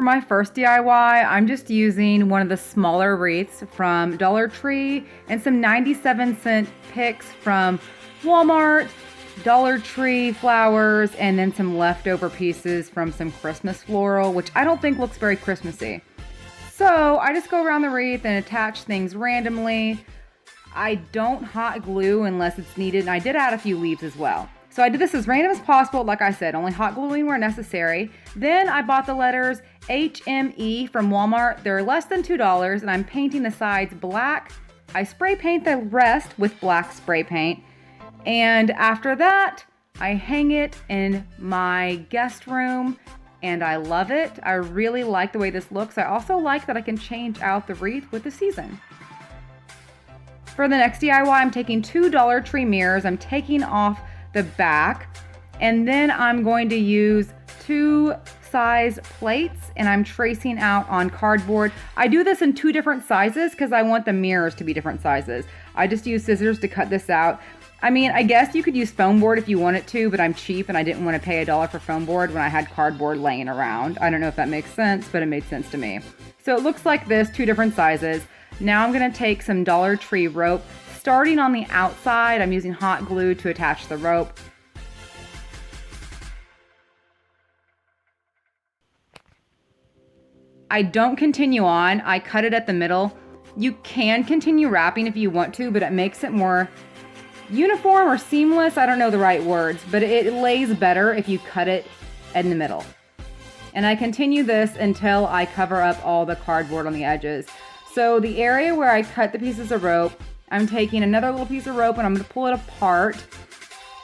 my first DIY, I'm just using one of the smaller wreaths from Dollar Tree and some 97-cent picks from Walmart, Dollar Tree flowers, and then some leftover pieces from some Christmas floral, which I don't think looks very Christmassy. So I just go around the wreath and attach things randomly. I don't hot glue unless it's needed, and I did add a few leaves as well. So I did this as random as possible, like I said, only hot gluing where necessary. Then I bought the letters HME from Walmart. They're less than $2, and I'm painting the sides black. I spray paint the rest with black spray paint. And after that, I hang it in my guest room, and I love it. I really like the way this looks. I also like that I can change out the wreath with the season. For the next DIY, I'm taking 2 Dollar Tree mirrors. I'm taking off the back, and then I'm going to use 2 size plates, and I'm tracing out on cardboard. I do this in 2 different sizes because I want the mirrors to be different sizes. I just use scissors to cut this out. I mean, I guess you could use foam board if you wanted to, but I'm cheap and I didn't want to pay $1 for foam board when I had cardboard laying around. I don't know if that makes sense, but it made sense to me. So it looks like this, 2 different sizes. Now I'm going to take some Dollar Tree rope. Starting on the outside, I'm using hot glue to attach the rope. I don't continue on, I cut it at the middle. You can continue wrapping if you want to, but it makes it more uniform or seamless. I don't know the right words, but it lays better if you cut it in the middle. And I continue this until I cover up all the cardboard on the edges. So the area where I cut the pieces of rope, I'm taking another little piece of rope and I'm going to pull it apart,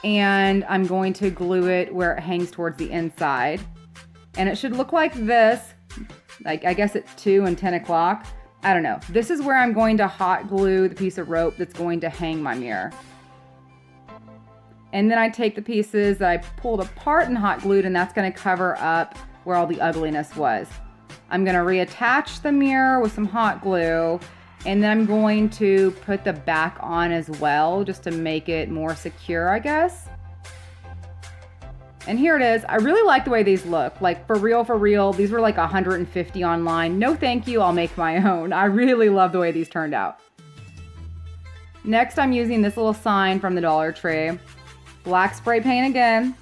and I'm going to glue it where it hangs towards the inside. And it should look like this, like I guess at 2 and 10 o'clock. I don't know. This is where I'm going to hot glue the piece of rope that's going to hang my mirror. And then I take the pieces that I pulled apart and hot glued, and that's going to cover up where all the ugliness was. I'm going to reattach the mirror with some hot glue, and then I'm going to put the back on as well, just to make it more secure, I guess. And here it is. I really like the way these look. Like, for real, these were like 150 online. No thank you, I'll make my own. I really love the way these turned out. Next, I'm using this little sign from the Dollar Tree. Black spray paint again.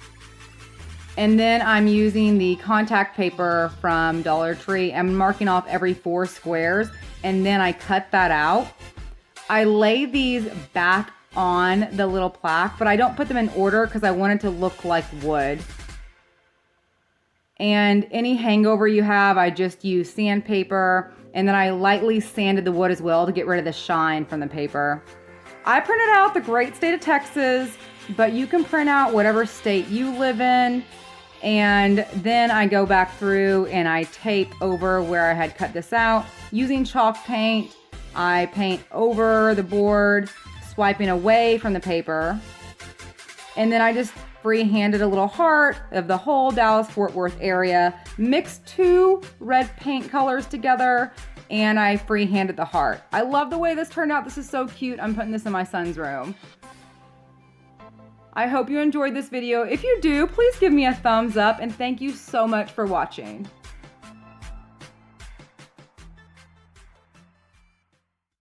And then I'm using the contact paper from Dollar Tree. I'm marking off every 4 squares, and then I cut that out. I lay these back on the little plaque, but I don't put them in order because I want it to look like wood. And any hangover you have, I just use sandpaper, and then I lightly sanded the wood as well to get rid of the shine from the paper. I printed out the great state of Texas, but you can print out whatever state you live in. And then I go back through and I tape over where I had cut this out. Using chalk paint, I paint over the board, swiping away from the paper. And then I just free-handed a little heart of the whole Dallas-Fort Worth area, mixed 2 red paint colors together, and I free-handed the heart. I love the way this turned out. This is so cute. I'm putting this in my son's room. I hope you enjoyed this video. If you do, please give me a thumbs up, and thank you so much for watching.